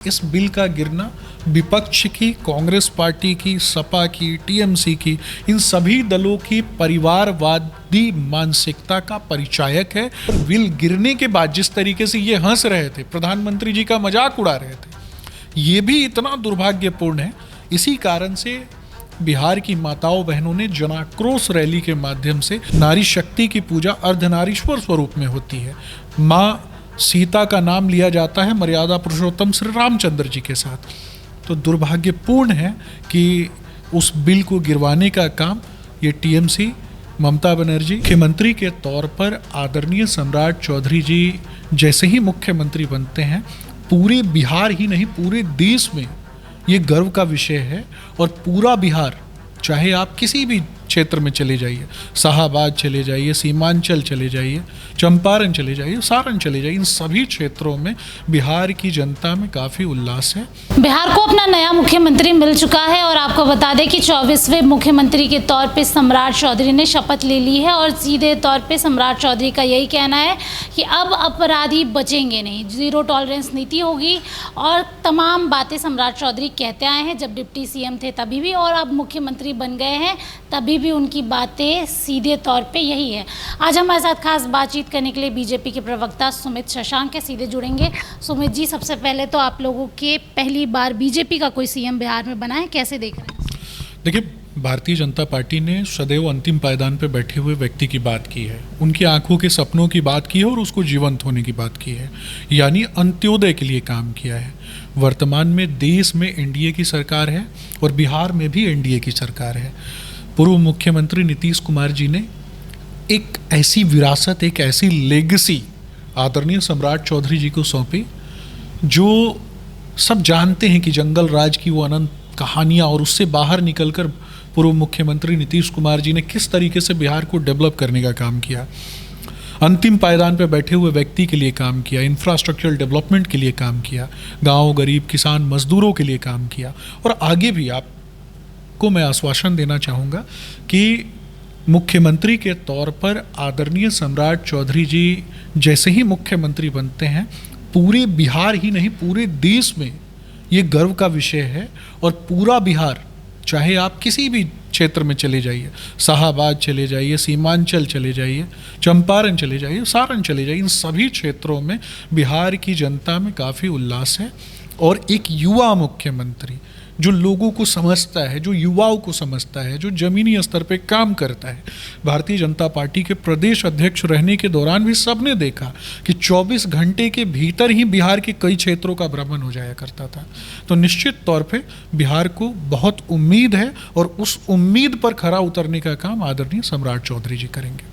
इस बिल का गिरना विपक्ष की, कांग्रेस पार्टी की, सपा की, टीएमसी की, इन सभी दलों की परिवारवादी मानसिकता का परिचायक है। बिल गिरने के बाद जिस तरीके से ये हंस रहे थे, प्रधानमंत्री जी का मजाक उड़ा रहे थे, ये भी इतना दुर्भाग्यपूर्ण है। इसी कारण से बिहार की माताओं बहनों ने जनाक्रोश रैली के माध्यम से नारी शक्ति की पूजा अर्धनारीश्वर स्वरूप में होती है। माँ सीता का नाम लिया जाता है मर्यादा पुरुषोत्तम श्री रामचंद्र जी के साथ। तो दुर्भाग्यपूर्ण है कि उस बिल को गिरवाने का काम ये टीएमसी, ममता बनर्जी मुख्यमंत्री के तौर पर आदरणीय सम्राट चौधरी जी जैसे ही मुख्यमंत्री बनते हैं, पूरे बिहार ही नहीं पूरे देश में ये गर्व का विषय है। और पूरा बिहार, चाहे आप किसी भी क्षेत्र में चले जाइए, शाहाबाद चले जाइए, सीमांचल चले जाइए, चंपारण चले जाइए, सारण चले जाइए, इन सभी क्षेत्रों में बिहार की जनता में काफ़ी उल्लास है। बिहार को अपना नया मुख्यमंत्री मिल चुका है और आपको बता दें कि 24वें मुख्यमंत्री के तौर पे सम्राट चौधरी ने शपथ ले ली है। और सीधे तौर पे सम्राट चौधरी का यही कहना है कि अब अपराधी बचेंगे नहीं, जीरो टॉलरेंस नीति होगी। और तमाम बातें सम्राट चौधरी कहते आए हैं, जब डिप्टी सीएम थे तभी भी, और अब मुख्यमंत्री बन गए हैं तभी भी उनकी बातें सीधे तौर पे यही है। आज हमारे साथ खास बातचीत करने के लिए बीजेपी के प्रवक्ता सुमित शशांक के सीधे जुड़ेंगे। सुमित जी, सबसे पहले तो आप लोगों के पहली बार बीजेपी का कोई सीएम बिहार में बना है, कैसे देख रहे हैं? देखिए, भारतीय जनता पार्टी ने सदैव अंतिम पायदान पर बैठे हुए व्यक्ति की बात की है, उनकी आंखों के सपनों की बात की है और उसको जीवंत होने की बात की है, यानी अंत्योदय के लिए काम किया है। वर्तमान में देश में एनडीए की सरकार है और बिहार में भी एनडीए की सरकार है। पूर्व मुख्यमंत्री नीतीश कुमार जी ने एक ऐसी विरासत, एक ऐसी लेगेसी आदरणीय सम्राट चौधरी जी को सौंपी, जो सब जानते हैं कि जंगल राज की वो अनंत कहानियाँ, और उससे बाहर निकलकर पूर्व मुख्यमंत्री नीतीश कुमार जी ने किस तरीके से बिहार को डेवलप करने का काम किया, अंतिम पायदान पर बैठे हुए व्यक्ति के लिए काम किया, इंफ्रास्ट्रक्चरल डेवलपमेंट के लिए काम किया, गाँव गरीब किसान मजदूरों के लिए काम किया। और आगे भी आपको मैं आश्वासन देना चाहूँगा कि मुख्यमंत्री के तौर पर आदरणीय सम्राट चौधरी जी जैसे ही मुख्यमंत्री बनते हैं, पूरे बिहार ही नहीं पूरे देश में ये गर्व का विषय है। और पूरा बिहार, चाहे आप किसी भी क्षेत्र में चले जाइए, शाहाबाद चले जाइए, सीमांचल चले जाइए, चंपारण चले जाइए, सारण चले जाइए, इन सभी क्षेत्रों में बिहार की जनता में काफ़ी उल्लास है। और एक युवा मुख्यमंत्री जो लोगों को समझता है, जो युवाओं को समझता है, जो जमीनी स्तर पे काम करता है। भारतीय जनता पार्टी के प्रदेश अध्यक्ष रहने के दौरान भी सबने देखा कि 24 घंटे के भीतर ही बिहार के कई क्षेत्रों का भ्रमण हो जाया करता था। तो निश्चित तौर पे बिहार को बहुत उम्मीद है और उस उम्मीद पर खरा उतरने का काम आदरणीय सम्राट चौधरी जी करेंगे।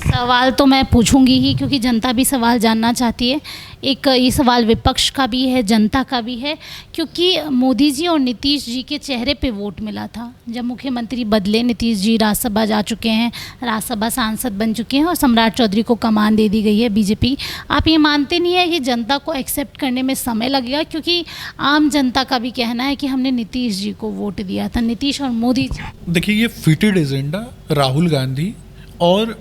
सवाल तो मैं पूछूंगी ही, क्योंकि जनता भी सवाल जानना चाहती है। एक ये सवाल विपक्ष का भी है, जनता का भी है, क्योंकि मोदी जी और नीतीश जी के चेहरे पे वोट मिला था। जब मुख्यमंत्री बदले, नीतीश जी राज्यसभा जा चुके हैं, राज्यसभा सांसद बन चुके हैं और सम्राट चौधरी को कमान दे दी गई है बीजेपी। आप ये मानते नहीं है कि जनता को एक्सेप्ट करने में समय लगेगा? क्योंकि आम जनता का भी कहना है कि हमने नीतीश जी को वोट दिया था, नीतीश और मोदी जी। देखिए, ये फिटेड एजेंडा राहुल गांधी और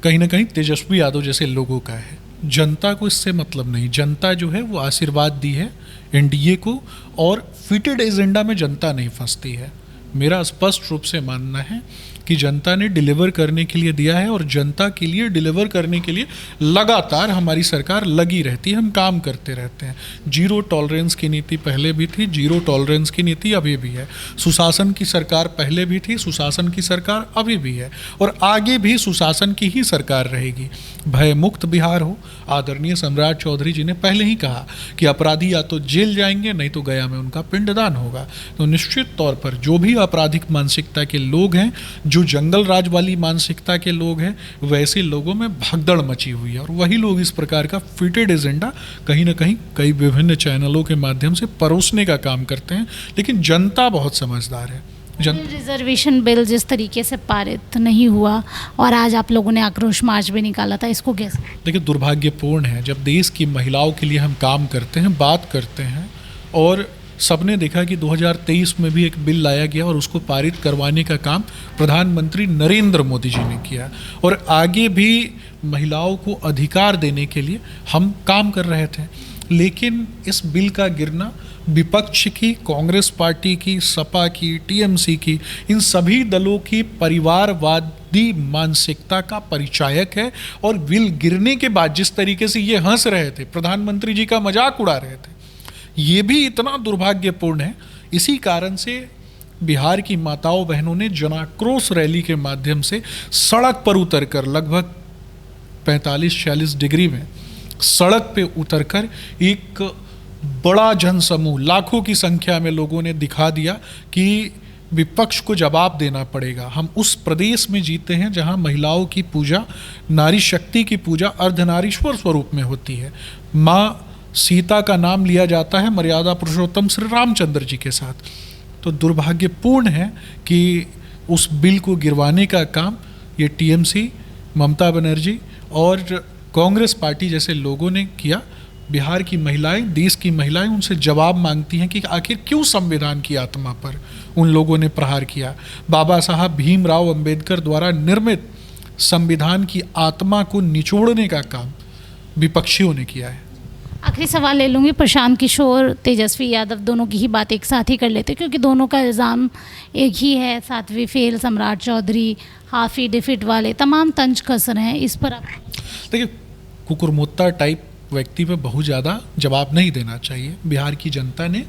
कहीं ना कहीं तेजस्वी यादव जैसे लोगों का है। जनता को इससे मतलब नहीं। जनता जो है वो आशीर्वाद दी है एनडीए को, और फिटेड एजेंडा में जनता नहीं फंसती है। मेरा स्पष्ट रूप से मानना है कि जनता ने डिलीवर करने के लिए दिया है और जनता के लिए डिलीवर करने के लिए लगातार हमारी सरकार लगी रहती है, हम काम करते रहते हैं। जीरो टॉलरेंस की नीति पहले भी थी, जीरो टॉलरेंस की नीति अभी भी है। सुशासन की सरकार पहले भी थी, सुशासन की सरकार अभी भी है और आगे भी सुशासन की ही सरकार रहेगी। भय मुक्त बिहार हो। आदरणीय सम्राट चौधरी जी ने पहले ही कहा कि अपराधी या तो जेल जाएंगे, नहीं तो गया में उनका पिंडदान होगा। तो निश्चित तौर पर जो भी आपराधिक मानसिकता के लोग हैं, जो जंगल राज वाली मानसिकता के लोग हैं, वैसे लोगों में भगदड़ मची हुई है और वही लोग इस प्रकार का फिटेड एजेंडा कहीं ना कहीं कई विभिन्न चैनलों के माध्यम से परोसने का काम करते हैं। लेकिन जनता बहुत समझदार है। रिजर्वेशन बिल जिस तरीके से पारित नहीं हुआ और आज आप लोगों ने आक्रोश मार्च भी निकाला था, इसको कैसे? देखिए, दुर्भाग्यपूर्ण है जब देश की महिलाओं के लिए हम काम करते हैं, बात करते हैं, और सबने देखा कि 2023 में भी एक बिल लाया गया और उसको पारित करवाने का काम प्रधानमंत्री नरेंद्र मोदी जी ने किया, और आगे भी महिलाओं को अधिकार देने के लिए हम काम कर रहे थे। लेकिन इस बिल का गिरना विपक्ष की, कांग्रेस पार्टी की, सपा की, टीएमसी की, इन सभी दलों की परिवारवादी मानसिकता का परिचायक है। और बिल गिरने के बाद जिस तरीके से ये हंस रहे थे, प्रधानमंत्री जी का मजाक उड़ा रहे थे, ये भी इतना दुर्भाग्यपूर्ण है। इसी कारण से बिहार की माताओं बहनों ने जनाक्रोश रैली के माध्यम से सड़क पर उतरकर लगभग 45-46 डिग्री में सड़क पे उतरकर एक बड़ा जनसमूह, लाखों की संख्या में लोगों ने दिखा दिया कि विपक्ष को जवाब देना पड़ेगा। हम उस प्रदेश में जीते हैं जहां महिलाओं की पूजा, नारी शक्ति की पूजा अर्धनारीश्वर स्वरूप में होती है। माँ सीता का नाम लिया जाता है मर्यादा पुरुषोत्तम श्री रामचंद्र जी के साथ। तो दुर्भाग्यपूर्ण है कि उस बिल को गिरवाने का काम ये टीएमसी, ममता बनर्जी और कांग्रेस पार्टी जैसे लोगों ने किया। बिहार की महिलाएं, देश की महिलाएं उनसे जवाब मांगती हैं कि आखिर क्यों संविधान की आत्मा पर उन लोगों ने प्रहार किया। बाबा साहब भीमराव अंबेडकर द्वारा निर्मित संविधान की आत्मा को निचोड़ने का काम विपक्षियों ने किया है। आखिरी सवाल ले लूँगी, प्रशांत किशोर, तेजस्वी यादव दोनों की ही बात एक साथ ही कर लेते क्योंकि दोनों का इल्ज़ाम एक ही है, 7वीं फेल, सम्राट चौधरी, हाफी डिफिट वाले तमाम तंज कस रहे हैं। इस पर आप देखिए, कुकुरमुत्ता टाइप व्यक्ति पे बहुत ज़्यादा जवाब नहीं देना चाहिए। बिहार की जनता ने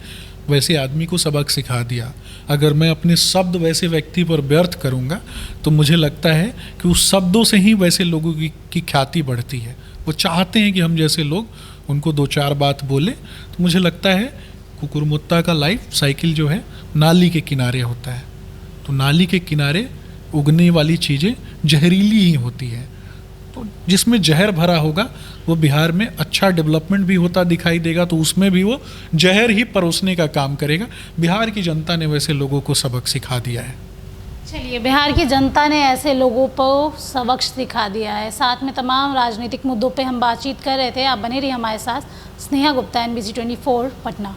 वैसे आदमी को सबक सिखा दिया। अगर मैं अपने शब्द वैसे व्यक्ति पर व्यर्थ करूँगा तो मुझे लगता है कि उस शब्दों से ही वैसे लोगों की ख्याति बढ़ती है। वो चाहते हैं कि हम जैसे लोग उनको 2-4 बात बोले। तो मुझे लगता है कुकुरमुत्ता का लाइफ साइकिल जो है नाली के किनारे होता है। तो नाली के किनारे उगने वाली चीज़ें जहरीली ही होती हैं। तो जिसमें जहर भरा होगा वो बिहार में अच्छा डेवलपमेंट भी होता दिखाई देगा, तो उसमें भी वो जहर ही परोसने का काम करेगा। बिहार की जनता ने वैसे लोगों को सबक सिखा दिया है। चलिए, बिहार की जनता ने ऐसे लोगों को सबक सिखा दिया है। साथ में तमाम राजनीतिक मुद्दों पे हम बातचीत कर रहे थे। आप बने रहिए हमारे साथ। स्नेहा गुप्ता, NBC 24 पटना।